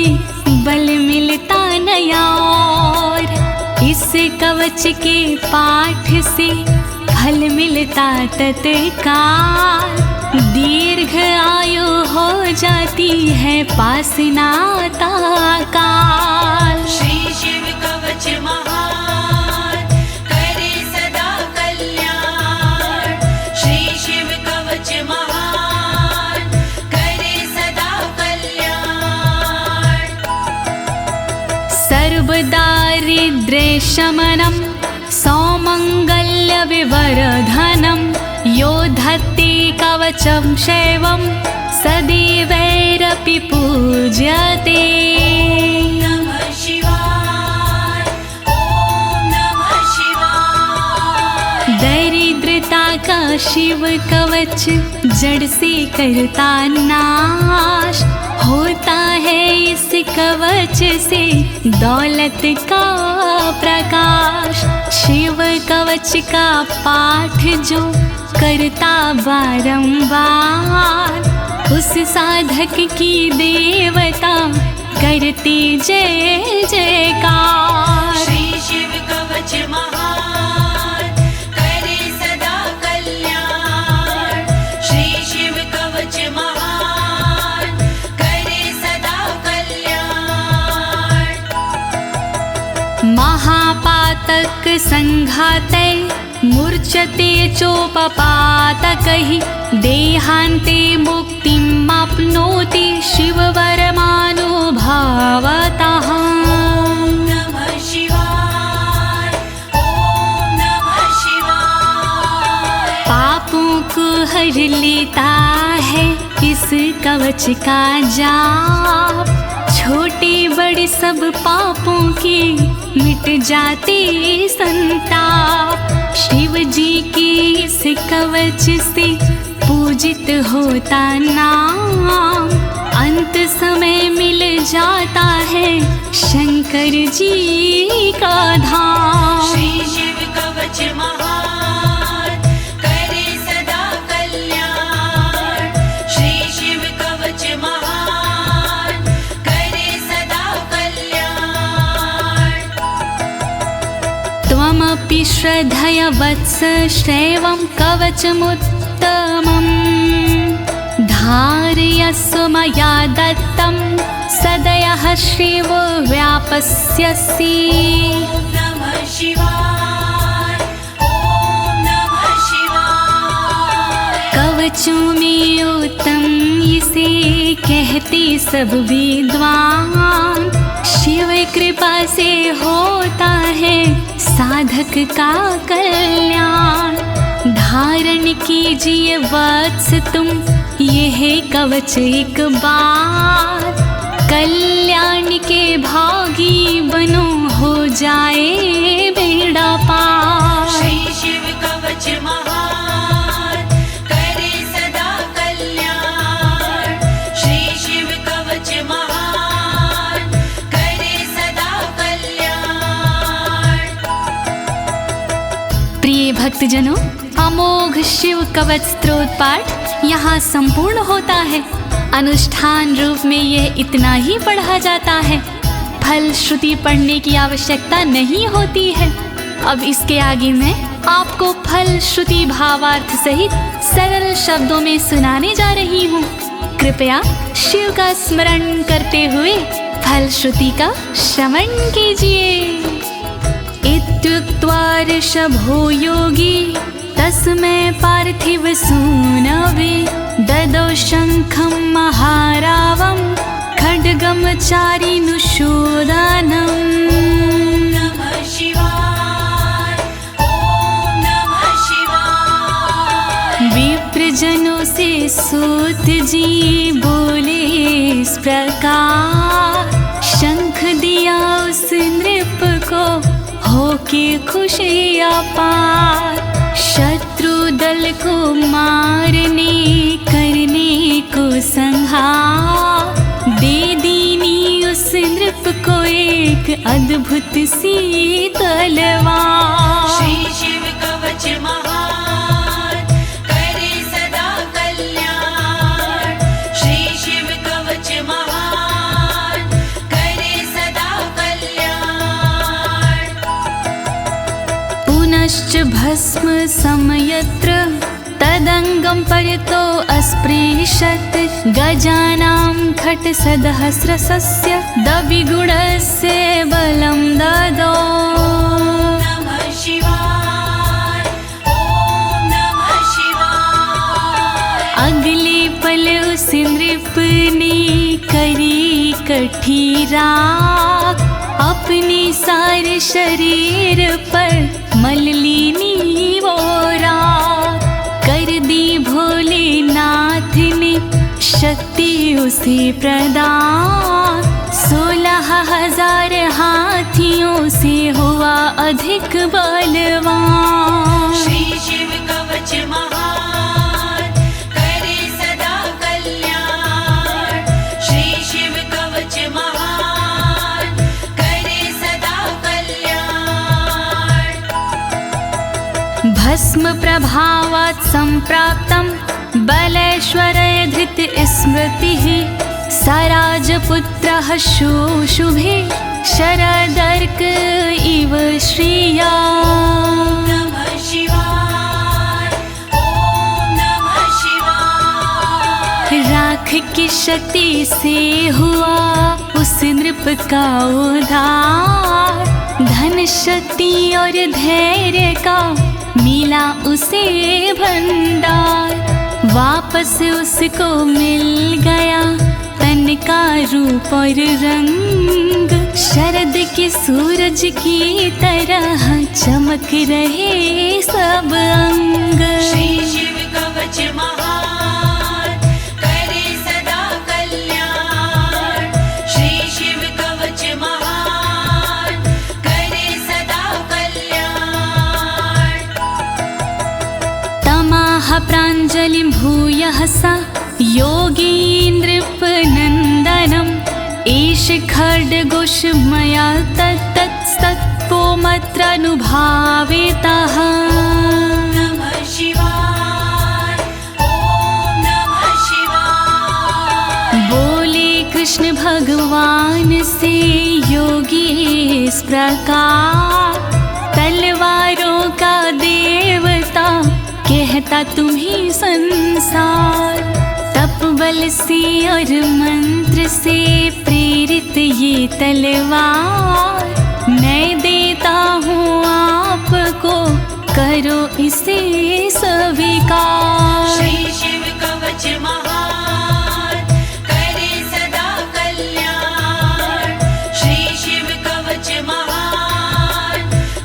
बल मिलता नया और। इस कवच के पाठ से फल मिलता तत्काल, दीर्घ आयु हो जाती है पास नाता काल। श्री शिव कवच महान करे सदा कल्याण। श्री शिव कवच महान करे सदा कल्याण। सर्वदारिद्र्यशमनं सौमङ्गल्यविवर्धनं, यो धत्ते कवचं शैवं सदैवैरपि पूज्यते। नमः शिवाय ॐ नमः शिवाय। दरिद्रता का शिव कवच जड़ से करता नाश, होता है इस कवच से दौलत का प्रकाश। शिव कवच का पाठ जो करता बारंबार, उस साधक की देवता करती जय जयकार। श्री शिव कवच महान करे सदा कल्याण। श्री शिव कवच महान करे सदा कल्याण। महापातक संघाते मूर्छते चोपपातकैः, देहान्ते मुक्तिमाप्नोति शिववरमानुभावतः। नमः शिवाय ॐ नमः शिवाय। पापों को हर लेता है इस कवच का जाप, छोटे बड़े सब पापों के मिट जाते संताप। शिव जी के इस कवच से पूजित होता नाम, अंत समय मिल जाता है शंकर जी का धाम। श्री शिव कवच महान करे सदा कल्याण। श्री शिव कवच महान श्रद्धया वत्स श्रेवं कवचमुत्तमम् धारयस्व मया दत्तं सदयः श्रीवो व्यापस्यसि। नमः शिवाय, ॐ नमः शिवाय। कवचों में उत्तम इसे कहते सब विद्वान, शिव कृपा से होता है साधक का कल्याण। धारण कीजिए वत्स तुम यह कवच एक बार, कल्याण के भागी बनो हो जाए बेड़ा पार। श्री शिव कवच महान करे सदा कल्याण। श्री शिव कवच महान करे सदा कल्याण। प्रिय भक्तजनों, अमोघ शिव कवच स्तोत्र पाठ यहाँ संपूर्ण होता है। अनुष्ठान रूप में यह इतना ही पढ़ा जाता है, फल श्रुति पढ़ने की आवश्यकता नहीं होती है। अब इसके आगे मैं आपको फल श्रुति भावार्थ सहित सरल शब्दों में सुनाने जा रही हूँ। कृपया शिव का स्मरण करते हुए फल श्रुति का श्रवण कीजिए। इत्युक्त्वा ऋषभो योगी तस्मै पार्थिव सूनवे ददौ शङ्खं महारावं खड्गं चारिनुशोदानम्। नमः शिवाय, ॐ नमः शिवाय। विप्रजनों से सूत जी बोले इस प्रकार, शंख दिया उस नृप को होके खुशी अपार। शत्रु दल को मारने करने को संहार, दे दीनी उस नृप को एक अद्भुत सी तलवार। श्री शिव कवच महान करे सदा कल्याण। श्री शिव कवच महान करे सदा कल्याण। पुनश्च भस्म समयत्र तदंगं परितो अस्पृशत्, गजानां खट्सहस्रस्य दविगुणस्य बलं ददौ। नमः शिवाय, ॐ नमः शिवाय। अगले पल उस नृप ने करी कठी राख, अपने सारे शरीर पर मल ली वो राख। कर दी भोलेनाथ ने शक्ति उसे प्रदान, 16,000 हाथियों से हुआ अधिक बलवान। श्री शिव कवच महान करे सदा कल्याण। श्री शिव कवच महान करे सदा कल्याण। भस्म प्रभावात् संप्राप्तं बलेश्वरे धृत स्मृतिः, सराजपुत्रः शुशुभे शरदर्क इव श्रिया। नमः शिवाय, ॐ नमः शिवाय। राख की शक्ति से हुआ उस नृप का उद्धार, धन शक्ति और धैर्य का मिला उसे भंडार। वापस उसको मिल गया तन का रूप और रंग, शरद के सूरज की तरह चमक रहे सब अंग। श्री शिव कवच महान करे सदा कल्याण। श्री शिव कवच महान करे सदा कल्याण। तमाह प्राञ्जलिं भूयः सा योगीन्द्रपनन्दनम्, एष खड्गोष मया तत्तत्पोमत्रानुभावितः। नमः शिवाय, ॐ नमः शिवाय। बोले कृष्ण भगवान से योगी इस प्रकार, तलवारों देता तुम्हें संसार। तप बल से और मंत्र से प्रेरित ये तलवार, मैं देता हूँ आपको, करो इसे स्वीकार। श्री शिव कवच महान, करे सदा कल्याण। श्री शिव कवच महान,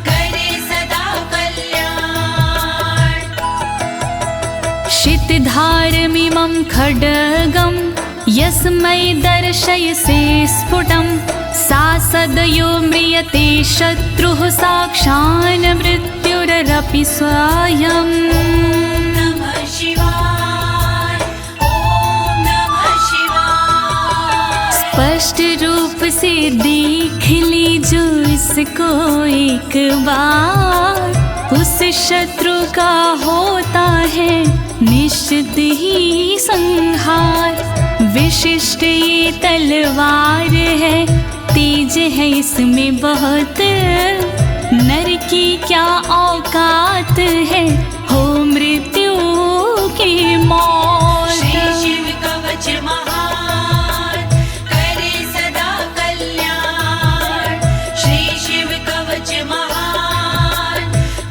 करे सदा कल्याण। शितधारमिमं खड्गं यस्मै दर्शयसे स्फुटं, सा सदयो म्रियते शत्रुः साक्षान् मृत्युरपि स्वयं। नमः शिवाय, ओम नमः शिवाय। स्पष्ट रूप से देख लीजो इसको एक बार, उस शत्रु का होता है निश्चित ही संहार। विशिष्ट ये तलवार है, तेज है इसमें बहुत, नर की क्या औकात है, हो मृत्यु की मौत। श्री शिव कवच महान, करे सदा कल्याण। श्री शिव कवच महान,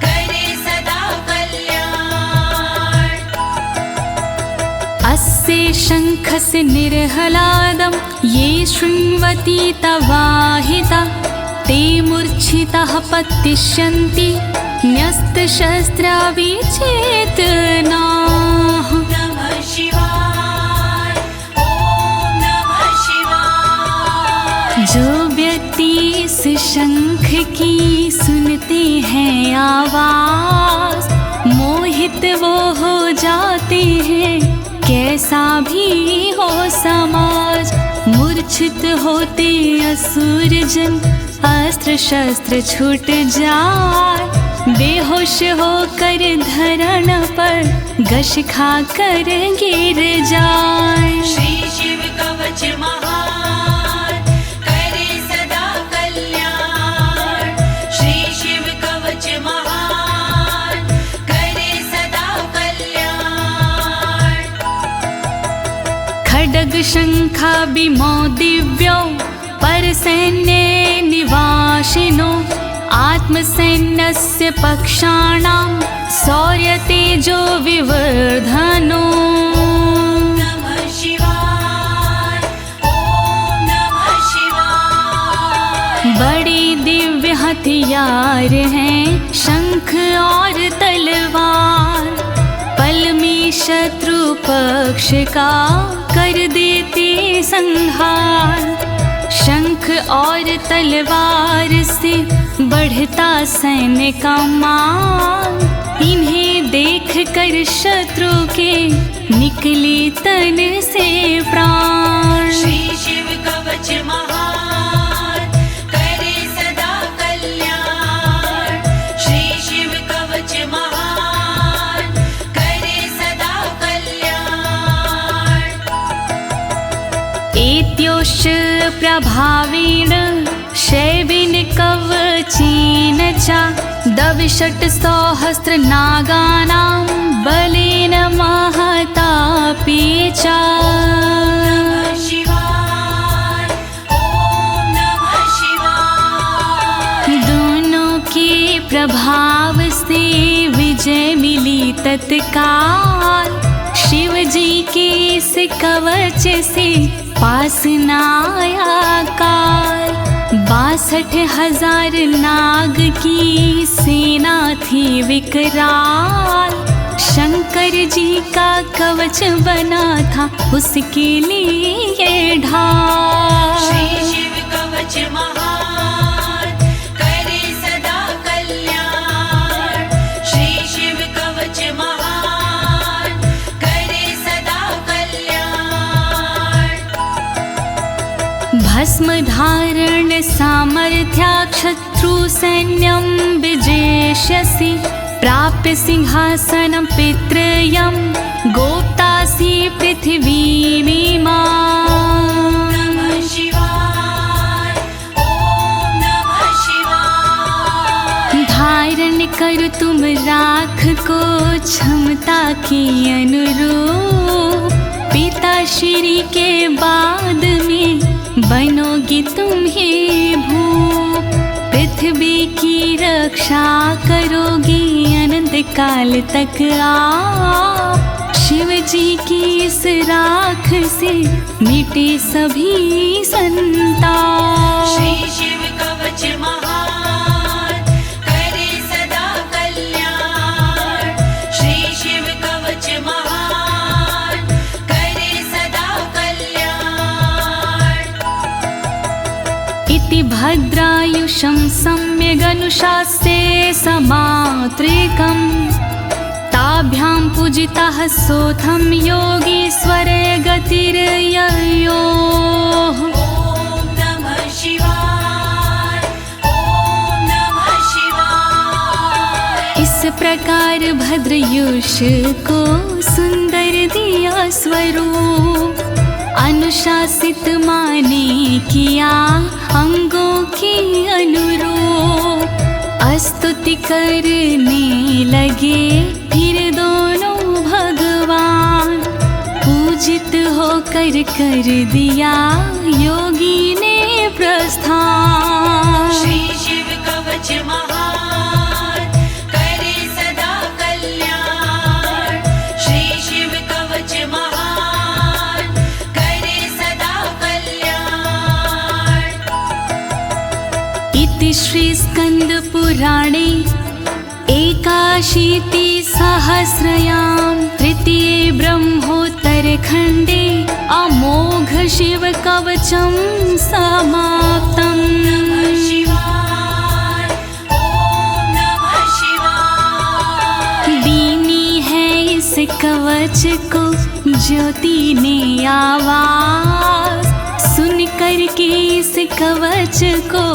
करे सदा कल्याण। अस्य शङ्खस्य निर्हलादं ये शृण्वन्ति तवाहिता, ते मूर्छिताः पतिष्यन्ति न्यस्तशस्त्रा विचेतनाः। नमः शिवाय, ओम नमः शिवाय। जो व्यक्ति इस शंख की सुनते हैं आवाज, मोहित वो हो जाते हैं, कैसा भी हो समाज। मूर्छित होते असुर जन, अस्त्र शस्त्र छूट जाए, बेहोश होकर धरण पर घस खा कर गिर जाए। श्री शिव कवच महान, करे सदा कल्याण। श्री शिव कवच महान, करे सदा कल्याण। खड्ग शंखाभिमो दिव्यो परसैन्ये निवासिनो, आत्मसैन्यस्य पक्षाणां शौर्यतेजो विवर्धनो। नमः शिवाय, ओम नमः शिवाय। बड़ी दिव्य हथियार हैं शंख और तलवार, पल में शत्रु पक्ष का कर देते संहार। शंख और तलवार से बढ़ता सैन्य का मान, इन्हें देख कर शत्रु के निकले तन से प्राण। श्री शिव कवच महान, करे सदा कल्याण। श्री शिव कवच महान, करे सदा कल्याण। एत्योश्च प्रभावेण शैवेन कवचेन च, दविषट् सहस्र नागानां बलेन महतापि च। नमः शिवाय, ओम नमः शिवाय। दोनों के प्रभाव से विजय मिली तत्काल, शिव जी के इस कवच से पास न आया काल। 62,000 नाग की सेना थी विकराल, शंकर जी का कवच बना था उसके लिए ढाल। श्री शिव कवच महान, करे सदा कल्याण। श्री शिव कवच महान, करे सदा कल्याण। भस्म धारण सामर्थ्या शत्रु सैन्यं विजेष्यसि, प्राप्य सिंहासनं पितृयं गोप्तासि पृथिवीमिमां। नमः शिवाय, ओम नमः शिवाय। धारण कर तुम तुम राख को क्षमता के अनुरूप, पिता श्री के बाद में बनोगी तुम ही भूप। पृथ्वी की रक्षा करोगी अनंत काल तक आप, शिव जी की इस राख से मिटे सभी संताप। श्री शिव कवच महान करे सदा कल्याण, श्री शिव कवच महान करे सदा कल्याण। इति भद्रायुषं सम्यगनुशास्ये समात्रिकम्, ताभ्यां पूजितः सोऽथं योगीश्वरे गतिर्ययोः। ॐ नमः शिवाय, ॐ नमः शिवाय। इस प्रकार भद्रयुष को सुंदर दिया स्वरूप, अनुशासित माने किया अंगों की अनुरूप। स्तुति करने लगे फिर दोनों भगवान, पूजित होकर कर दिया योगी ने प्रस्थान। श्री शिव कवच महान करे सदा कल्याण, श्री शिव कवच महान करे सदा कल्याण। इति श्री स्कंद पुराणे एकाशीति सहस्रयां तृतीये ब्रह्मोत्तर खंडे अमोघ शिव कवचं समाप्तम्। नमः शिवाय, ॐ नमः शिवाय। दीनी है इस कवच को ज्योति ने आवाज, सुन कर के इस कवच को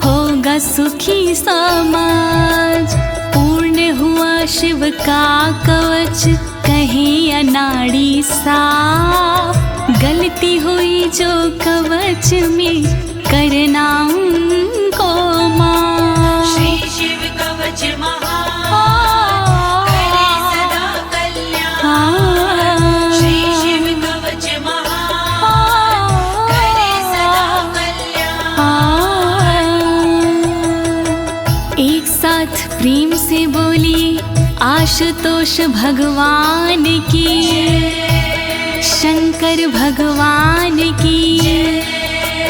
होगा सुखी समाज। पूर्ण हुआ शिव का कवच कहे अनाड़ी साफ, गलती हुई जो कवच में करना उनको माफ। श्री शिव कवच महान करे सदा कल्याण, श्री शिव कवच महान करे सदा कल्याण। एक साथ प्रेम से बोलिए आशुतोष भगवान की, शंकर भगवान की,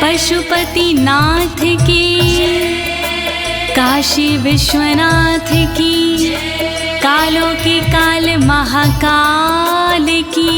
पशुपति नाथ की, काशी विश्वनाथ की, कालों के काल महाकाल की।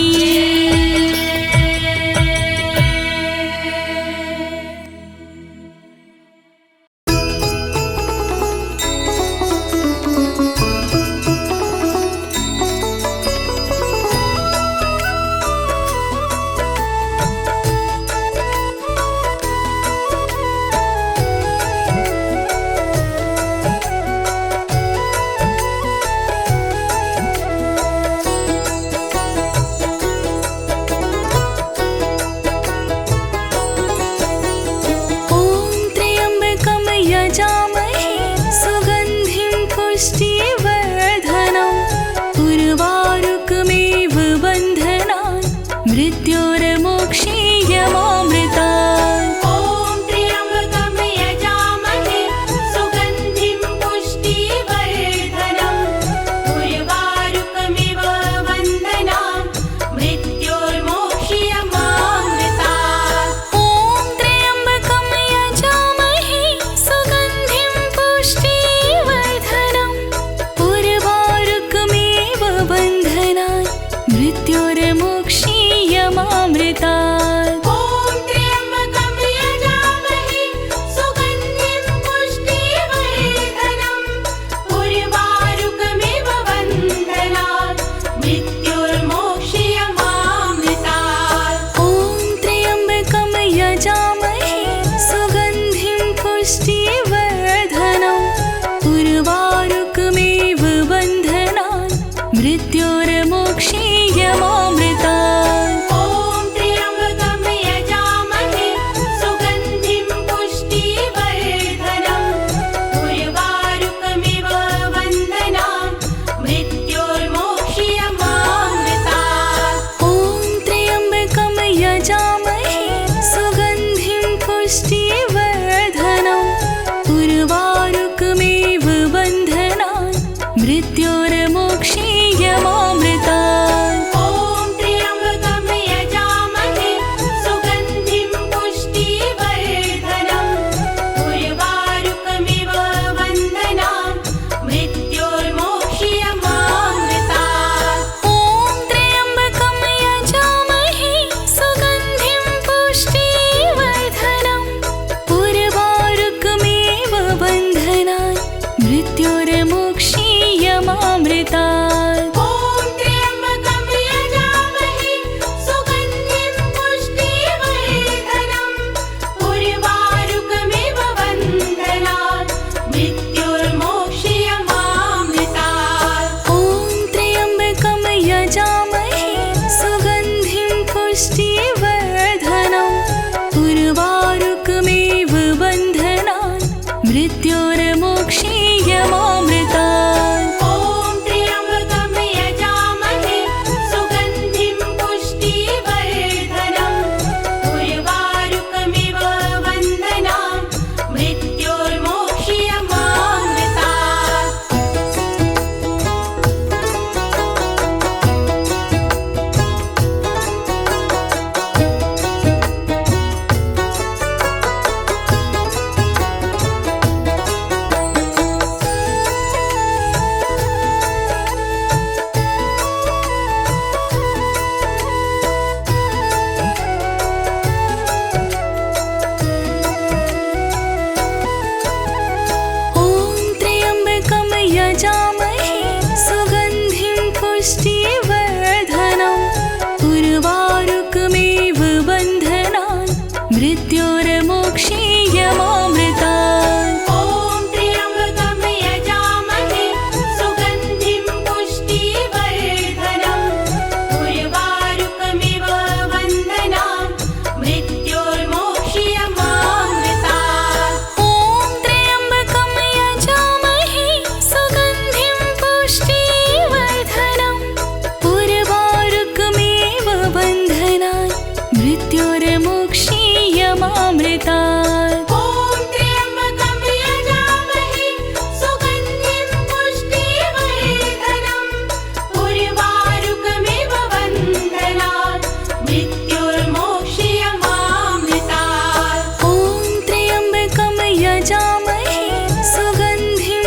मृत्योर्मोक्षीयमामृतात्। ॐ त्र्यम्बकं यजामहे सुगन्धिं पुष्टिवर्धनम् उर्वारुकमिव बन्धनान् मृत्योर्मोक्षीयमामृतात्। ॐ त्र्यम्बकं यजामहे सुगन्धिं पुष्टिवर्धनम् उर्वारुकमिव बन्धनान् मृत्योर्मोक्षीयमामृतात्। ॐ त्र्यम्बकं यजामहे सुगन्धिं पुष्टिवर्धनम् उर्वारुकमिव बन्धनान् मृत्योर्मोक्षीयमामृतात्। ॐ त्र्यम्बकं यजामहे सुगन्धिं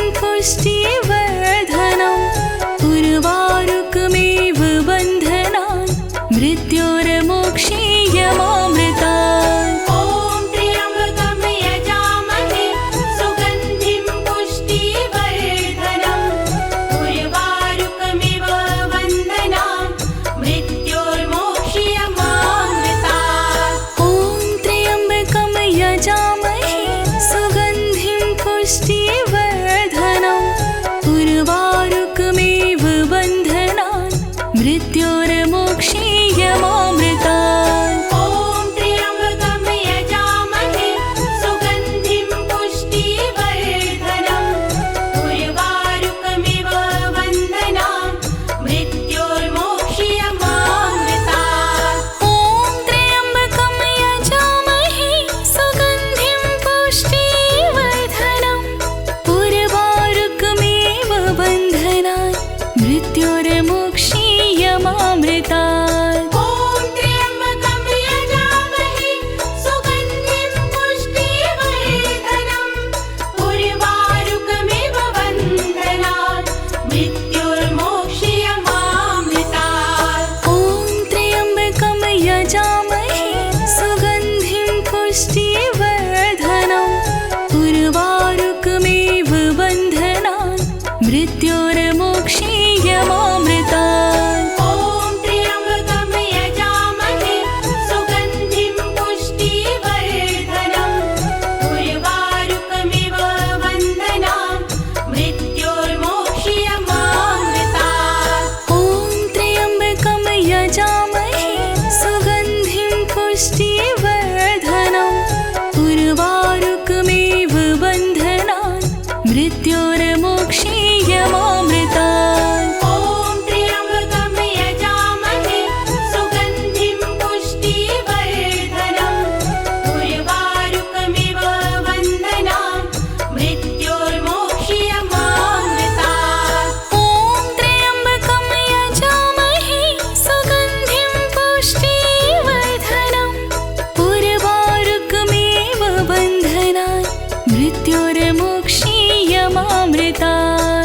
पुष्टिवर्धनम् उर्वारुकमिव बन्धनान् मृत्योर्मोक्षीयमामृतात्। ॐ त्र्यम्बकं यजामहे सुगन्धिं पुष्टिवर्धनम् उर्वारुकमिव बन्धनान् मृत्योर्मोक्षीयमामृतात्। ॐ त्र्यम्बकं यजामहे सुगन्धिं पुष्टिवर्धनम् उर्वारुकमिव बन्धनान् मृत्योर्मोक्षीयमामृतात्। ॐ त्र्यम्बकं यजामहे सुगन्धिं पुष्टिवर्धनम् उर्वारुकमिव बन्धनान् मृत्योर्मोक्षीयमामृतात्। ॐ त्र्यम्बकं यजामहे सुगन्धिं पुष्टिवर्धनम् उर्वारुकमिव बन्धनान् मृत्योर्मोक्षीयमामृतात्। ॐ त्र्यम्बकं यजामहे सुगन्धिं पुष्टिवर्धनम् उर्वारुकमिव बन्धनान् मृत्योर्मोक्षीयमामृतात्। ॐ त्र्यम्बकं यजामहे सुगन्धिं पुष्टिवर्धनम् उर्वारुकमिव बन्धनान् मृत्योर्मोक्षीयमामृतात्।